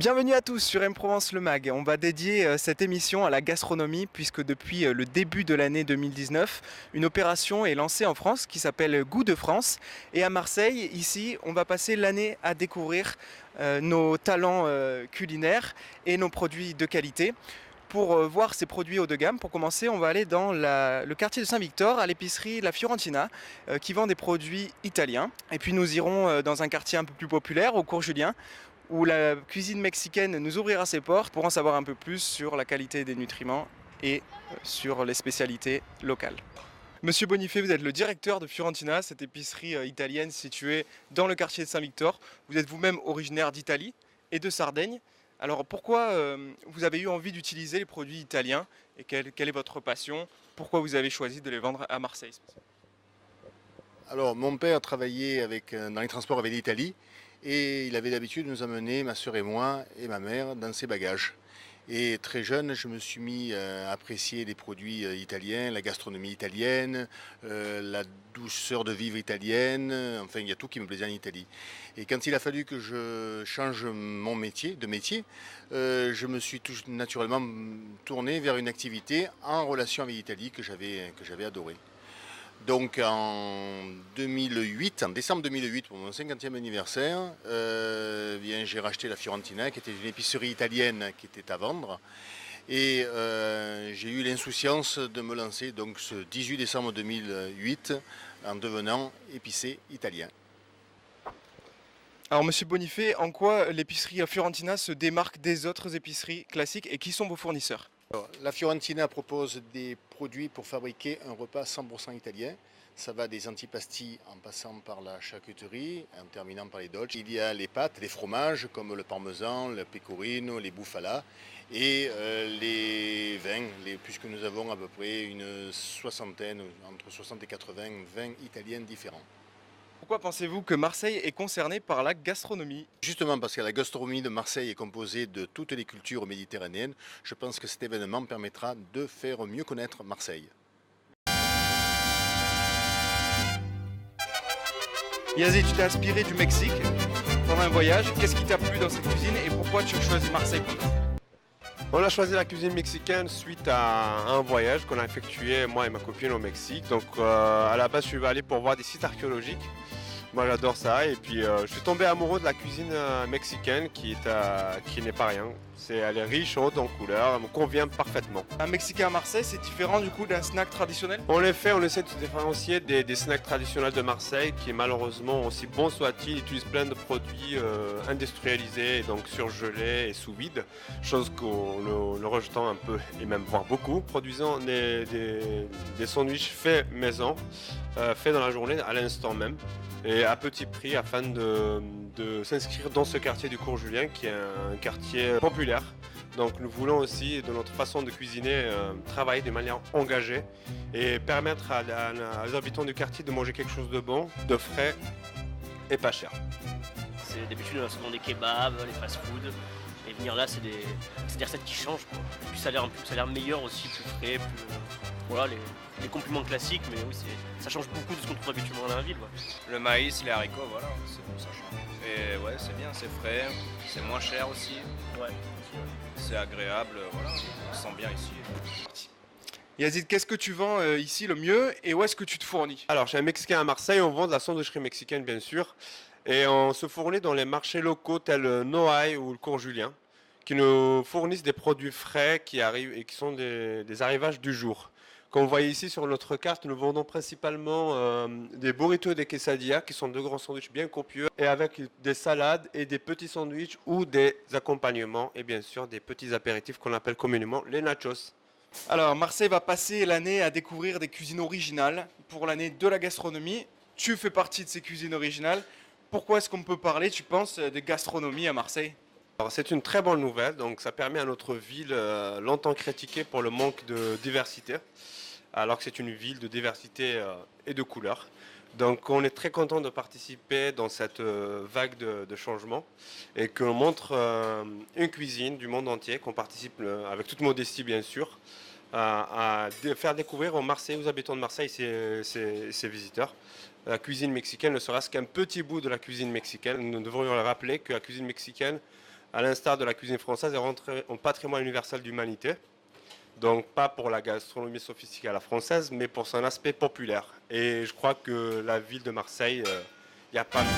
Bienvenue à tous sur M Provence Le Mag. On va dédier cette émission à la gastronomie puisque depuis le début de l'année 2019, une opération est lancée en France qui s'appelle Goût de France. Et à Marseille, ici, on va passer l'année à découvrir nos talents culinaires et nos produits de qualité. Pour voir ces produits haut de gamme, pour commencer, on va aller dans le quartier de Saint-Victor, à l'épicerie La Fiorentina, qui vend des produits italiens. Et puis nous irons dans un quartier un peu plus populaire, au Cours Julien, où la cuisine mexicaine nous ouvrira ses portes pour en savoir un peu plus sur la qualité des nutriments et sur les spécialités locales. Monsieur Bonifay, vous êtes le directeur de Fiorentina, cette épicerie italienne située dans le quartier de Saint-Victor. Vous êtes vous-même originaire d'Italie et de Sardaigne. Alors pourquoi vous avez eu envie d'utiliser les produits italiens et quelle est votre passion? Pourquoi vous avez choisi de les vendre à Marseille? Alors, mon père travaillait dans les transports avec l'Italie et il avait l'habitude de nous amener, ma sœur et moi, et ma mère, dans ses bagages. Et très jeune, je me suis mis à apprécier les produits italiens, la gastronomie italienne, la douceur de vivre italienne, enfin, il y a tout qui me plaisait en Italie. Et quand il a fallu que je change mon métier, je me suis tout naturellement tourné vers une activité en relation avec l'Italie que j'avais adorée. Donc en décembre 2008, pour mon 50e anniversaire, j'ai racheté la Fiorentina, qui était une épicerie italienne qui était à vendre. Et j'ai eu l'insouciance de me lancer donc ce 18 décembre 2008 en devenant épicé italien. Alors Monsieur Bonifay, en quoi l'épicerie Fiorentina se démarque des autres épiceries classiques et qui sont vos fournisseurs? Alors, la Fiorentina propose des produits pour fabriquer un repas 100% italien. Ça va des antipasti en passant par la charcuterie, en terminant par les dolci. Il y a les pâtes, les fromages comme le parmesan, le pecorino, les bufala et les vins, puisque nous avons à peu près une soixantaine, entre 60 et 80 vins italiens différents. Pourquoi pensez-vous que Marseille est concernée par la gastronomie? Justement parce que la gastronomie de Marseille est composée de toutes les cultures méditerranéennes, je pense que cet événement permettra de faire mieux connaître Marseille. Yazid, tu t'es inspiré du Mexique pendant un voyage. Qu'est-ce qui t'a plu dans cette cuisine et pourquoi tu as choisi Marseille pour toi? On a choisi la cuisine mexicaine suite à un voyage qu'on a effectué, moi et ma copine, au Mexique. Donc à la base, je suis allé pour voir des sites archéologiques. Moi, j'adore ça. Et puis, je suis tombé amoureux de la cuisine mexicaine qui n'est pas rien. Elle est riche, haute en couleurs, elle me convient parfaitement. Un Mexicain à Marseille, c'est différent du coup d'un snack traditionnel? On essaie de se différencier des snacks traditionnels de Marseille qui, malheureusement, aussi bons soient-ils, utilisent plein de produits industrialisés, donc surgelés et sous vide, chose qu'on le rejetant un peu et même voire beaucoup, produisant des sandwichs faits maison, faits dans la journée à l'instant même et à petit prix afin de s'inscrire dans ce quartier du Cours Julien qui est un quartier populaire. Donc nous voulons aussi, de notre façon de cuisiner, travailler de manière engagée et permettre aux habitants du quartier de manger quelque chose de bon, de frais et pas cher. C'est d'habitude on a souvent des kebabs, les fast-food, et venir là c'est des recettes qui changent quoi. Et puis ça a l'air meilleur aussi, plus frais, plus voilà les compliments classiques, mais oui ça change beaucoup de ce qu'on trouve habituellement dans la ville. Ouais. Le maïs, les haricots, voilà, c'est bon, ça change. Et ouais, c'est bien, c'est frais, c'est moins cher aussi. Ouais. C'est agréable, voilà, on se sent bien ici. Yazid, qu'est-ce que tu vends ici le mieux et où est-ce que tu te fournis? Alors chez un Mexicain à Marseille, on vend de la sandwicherie mexicaine bien sûr, et on se fournit dans les marchés locaux tels Noailles ou le Cours Julien, qui nous fournissent des produits frais qui arrivent et qui sont des arrivages du jour. Comme vous voyez ici sur notre carte, nous vendons principalement des burritos et des quesadillas, qui sont deux grands sandwichs bien copieux, et avec des salades et des petits sandwichs ou des accompagnements, et bien sûr des petits apéritifs qu'on appelle communément les nachos. Alors Marseille va passer l'année à découvrir des cuisines originales pour l'année de la gastronomie. Tu fais partie de ces cuisines originales. Pourquoi est-ce qu'on peut parler, tu penses, de gastronomie à Marseille? Alors, c'est une très bonne nouvelle, donc ça permet à notre ville, longtemps critiquée pour le manque de diversité, alors que c'est une ville de diversité et de couleurs. Donc on est très content de participer dans cette vague de changement et qu'on montre une cuisine du monde entier, qu'on participe avec toute modestie bien sûr, à faire découvrir aux Marseillais, aux habitants de Marseille, ces visiteurs, la cuisine mexicaine, ne serait-ce qu'un petit bout de la cuisine mexicaine. Nous devrions le rappeler que la cuisine mexicaine, à l'instar de la cuisine française, est rentrée au patrimoine universel de l'humanité. Donc pas pour la gastronomie sophistiquée à la française, mais pour son aspect populaire. Et je crois que la ville de Marseille, il n'y a pas mieux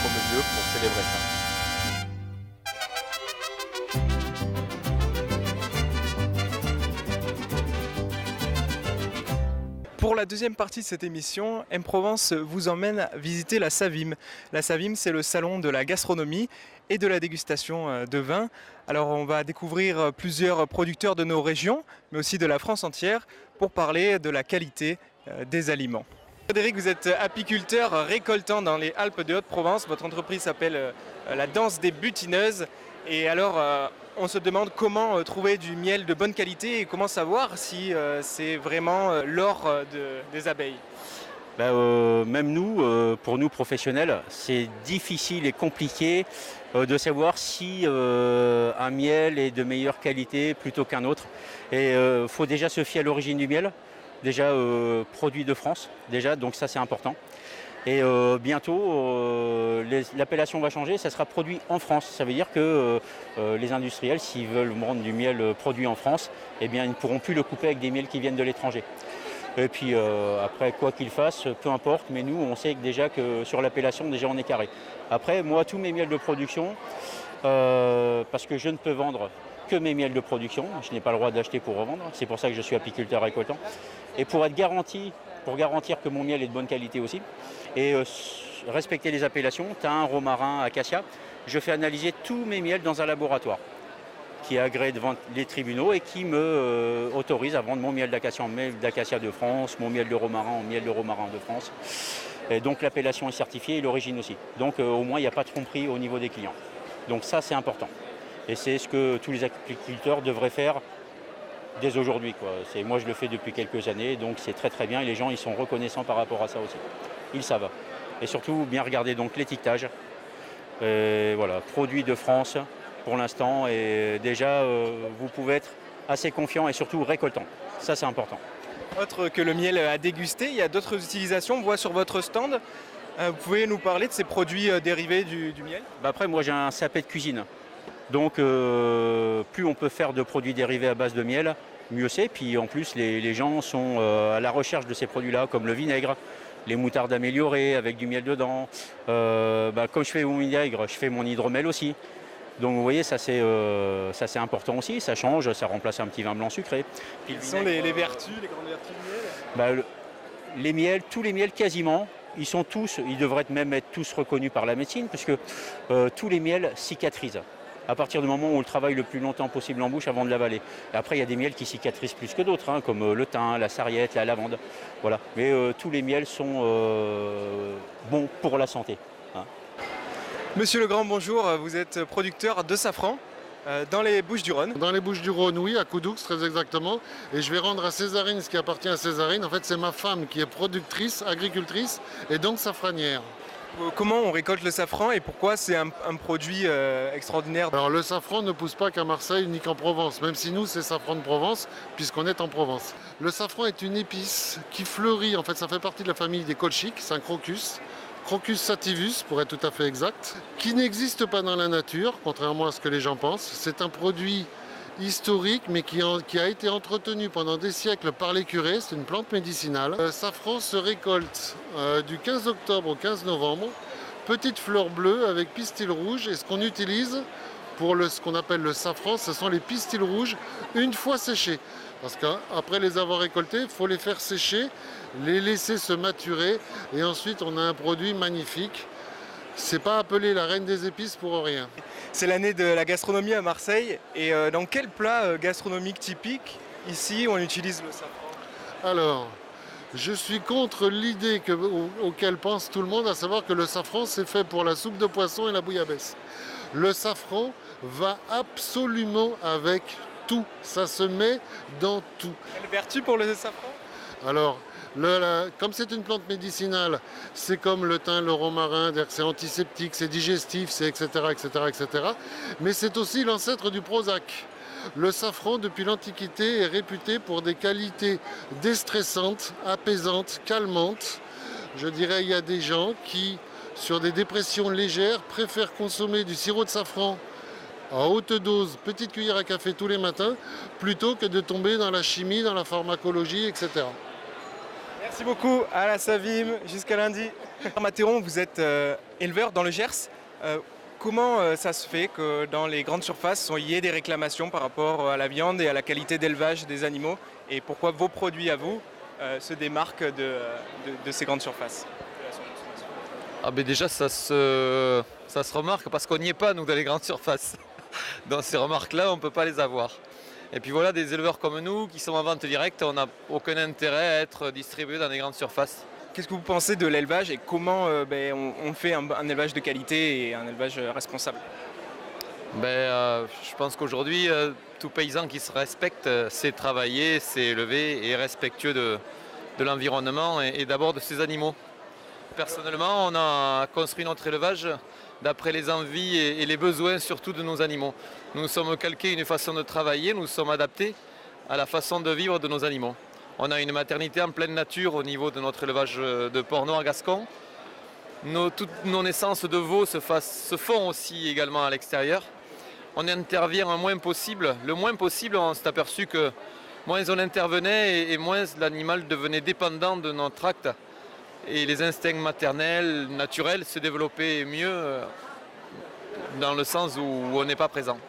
comme lieu pour célébrer ça. Pour la deuxième partie de cette émission, M-Provence vous emmène visiter la Savime. La Savime, c'est le salon de la gastronomie et de la dégustation de vin. Alors on va découvrir plusieurs producteurs de nos régions, mais aussi de la France entière, pour parler de la qualité des aliments. Frédéric, vous êtes apiculteur récoltant dans les Alpes de Haute-Provence. Votre entreprise s'appelle la Danse des Butineuses. Et alors, on se demande comment trouver du miel de bonne qualité et comment savoir si c'est vraiment l'or des abeilles. Même nous, pour nous professionnels, c'est difficile et compliqué de savoir si un miel est de meilleure qualité plutôt qu'un autre. Et il faut déjà se fier à l'origine du miel, déjà produit de France, déjà, donc ça c'est important. Et bientôt, l'appellation va changer, ça sera produit en France. Ça veut dire que les industriels, s'ils veulent vendre du miel produit en France, eh bien, ils ne pourront plus le couper avec des miels qui viennent de l'étranger. Et puis après, quoi qu'ils fassent, peu importe, mais nous, on sait déjà que sur l'appellation, déjà on est carré. Après, moi, tous mes miels de production, parce que je ne peux vendre que mes miels de production, je n'ai pas le droit d'acheter pour revendre, c'est pour ça que je suis apiculteur récoltant. Et pour être garanti, pour garantir que mon miel est de bonne qualité aussi, et respecter les appellations, thym, romarin, acacia, je fais analyser tous mes miels dans un laboratoire qui est agréé devant les tribunaux et qui me autorise à vendre mon miel d'acacia de France, mon miel de romarin de France. Et donc l'appellation est certifiée et l'origine aussi. Donc au moins il n'y a pas de tromperie au niveau des clients. Donc ça c'est important. Et c'est ce que tous les apiculteurs devraient faire dès aujourd'hui, quoi. Moi je le fais depuis quelques années, donc c'est très très bien et les gens ils sont reconnaissants par rapport à ça aussi. Ils savent. Et surtout bien regarder donc l'étiquetage. Voilà, produit de France pour l'instant et déjà vous pouvez être assez confiant et surtout récoltant. Ça c'est important. Autre que le miel à déguster, il y a d'autres utilisations. On voit sur votre stand. Vous pouvez nous parler de ces produits dérivés du miel? Après moi j'ai un sapé de cuisine. Donc plus on peut faire de produits dérivés à base de miel, mieux c'est. Puis en plus les gens sont à la recherche de ces produits-là, comme le vinaigre, les moutardes améliorées avec du miel dedans. Comme je fais mon vinaigre, je fais mon hydromel aussi. Donc vous voyez, ça c'est important aussi, ça change, ça remplace un petit vin blanc sucré. Quelles sont les vertus, les grandes vertus du miel? Les miels, tous les miels quasiment, ils devraient même être tous reconnus par la médecine, puisque tous les miels cicatrisent. À partir du moment où on le travaille le plus longtemps possible en bouche avant de l'avaler. Après, il y a des miels qui cicatrisent plus que d'autres, comme le thym, la sarriette, la lavande. Voilà. Mais tous les miels sont bons pour la santé. Monsieur Legrand, bonjour. Vous êtes producteur de safran dans les Bouches-du-Rhône. Dans les Bouches-du-Rhône, oui, à Coudoux, très exactement. Et je vais rendre à Césarine ce qui appartient à Césarine. En fait, c'est ma femme qui est productrice, agricultrice et donc safranière. Comment on récolte le safran et pourquoi c'est un produit extraordinaire? Alors le safran ne pousse pas qu'à Marseille ni qu'en Provence, même si nous c'est safran de Provence puisqu'on est en Provence. Le safran est une épice qui fleurit, en fait ça fait partie de la famille des colchiques, c'est un crocus. Crocus sativus pour être tout à fait exact, qui n'existe pas dans la nature, contrairement à ce que les gens pensent. C'est un produit historique mais qui a été entretenu pendant des siècles par les curés, c'est une plante médicinale. Le safran se récolte du 15 octobre au 15 novembre, petite fleur bleue avec pistil rouge et ce qu'on utilise pour ce qu'on appelle le safran, ce sont les pistils rouges une fois séchés. Parce qu'après les avoir récoltés, il faut les faire sécher, les laisser se maturer et ensuite on a un produit magnifique. C'est pas appelé la reine des épices pour rien. C'est l'année de la gastronomie à Marseille et dans quel plat gastronomique typique ici on utilise le safran? Alors, je suis contre l'idée auquel pense tout le monde, à savoir que le safran c'est fait pour la soupe de poisson et la bouillabaisse. Le safran va absolument avec tout, ça se met dans tout. Quelle vertu pour le safran? Alors, comme c'est une plante médicinale, c'est comme le thym, le romarin, c'est antiseptique, c'est digestif, c'est etc., etc., etc. Mais c'est aussi l'ancêtre du Prozac. Le safran, depuis l'Antiquité, est réputé pour des qualités déstressantes, apaisantes, calmantes. Je dirais il y a des gens qui, sur des dépressions légères, préfèrent consommer du sirop de safran à haute dose, petite cuillère à café tous les matins, plutôt que de tomber dans la chimie, dans la pharmacologie, etc. Merci beaucoup à la Savim, jusqu'à lundi. Mathéron, vous êtes éleveur dans le Gers. Comment ça se fait que dans les grandes surfaces, il y ait des réclamations par rapport à la viande et à la qualité d'élevage des animaux? Et pourquoi vos produits à vous se démarquent de ces grandes surfaces? Déjà, ça se remarque parce qu'on n'y est pas, nous, dans les grandes surfaces. Donc ces remarques-là, on ne peut pas les avoir. Et puis voilà, des éleveurs comme nous qui sont en vente directe, on n'a aucun intérêt à être distribués dans les grandes surfaces. Qu'est-ce que vous pensez de l'élevage et comment on fait un élevage de qualité et un élevage responsable? Je pense qu'aujourd'hui, tout paysan qui se respecte sait travailler, sait élever et est respectueux de l'environnement et d'abord de ses animaux. Personnellement, on a construit notre élevage d'après les envies et les besoins surtout de nos animaux. Nous sommes calqués une façon de travailler, nous sommes adaptés à la façon de vivre de nos animaux. On a une maternité en pleine nature au niveau de notre élevage de porc noir gascon. Toutes nos naissances de veaux se font aussi également à l'extérieur. On intervient le moins possible. On s'est aperçu que moins on intervenait et moins l'animal devenait dépendant de notre acte. Et les instincts maternels, naturels, se développaient mieux dans le sens où on n'est pas présent.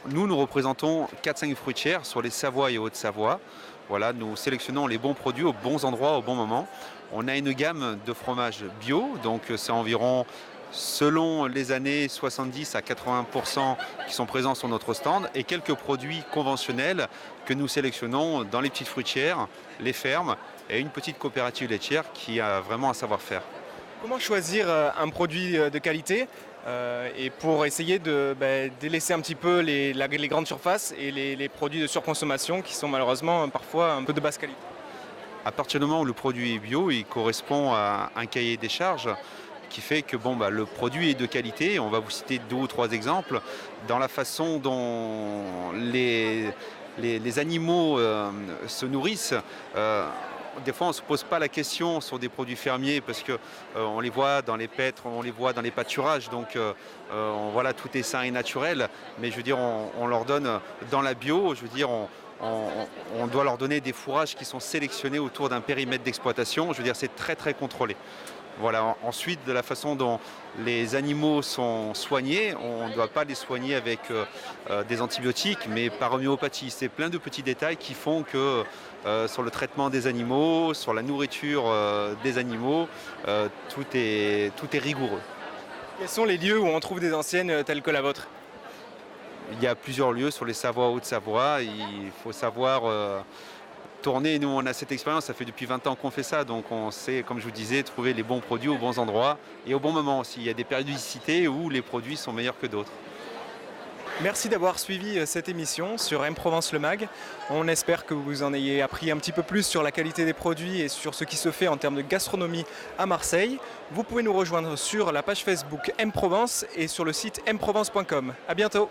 Nous représentons 4-5 fruitières sur les Savoie et Haute-Savoie. Voilà, nous sélectionnons les bons produits aux bons endroits, au bon moment. On a une gamme de fromages bio, donc c'est environ, selon les années, 70 à 80% qui sont présents sur notre stand, et quelques produits conventionnels que nous sélectionnons dans les petites fruitières, les fermes, et une petite coopérative laitière qui a vraiment un savoir-faire. Comment choisir un produit de qualité et pour essayer de délaisser un petit peu les grandes surfaces et les produits de surconsommation qui sont malheureusement parfois un peu de basse qualité? À partir du moment où le produit est bio, il correspond à un cahier des charges qui fait que le produit est de qualité. On va vous citer 2 ou 3 exemples dans la façon dont les animaux se nourrissent. Des fois, on ne se pose pas la question sur des produits fermiers parce qu'on les voit dans les paîtres, on les voit dans les pâturages. Donc, voilà, tout est sain et naturel. Mais je veux dire, on leur donne dans la bio, je veux dire, on doit leur donner des fourrages qui sont sélectionnés autour d'un périmètre d'exploitation. Je veux dire, c'est très, très contrôlé. Voilà. Ensuite, de la façon dont les animaux sont soignés, on ne doit pas les soigner avec des antibiotiques, mais par homéopathie. C'est plein de petits détails qui font que sur le traitement des animaux, sur la nourriture des animaux, tout est rigoureux. Quels sont les lieux où on trouve des enseignes telles que la vôtre? Il y a plusieurs lieux sur les Savoie, Haute-Savoie. Il faut savoir tourner. Nous, on a cette expérience, ça fait depuis 20 ans qu'on fait ça. Donc on sait, comme je vous disais, trouver les bons produits aux bons endroits et au bon moment aussi. Il y a des périodicités où les produits sont meilleurs que d'autres. Merci d'avoir suivi cette émission sur M Provence le Mag. On espère que vous en ayez appris un petit peu plus sur la qualité des produits et sur ce qui se fait en termes de gastronomie à Marseille. Vous pouvez nous rejoindre sur la page Facebook M Provence et sur le site mprovence.com. À bientôt.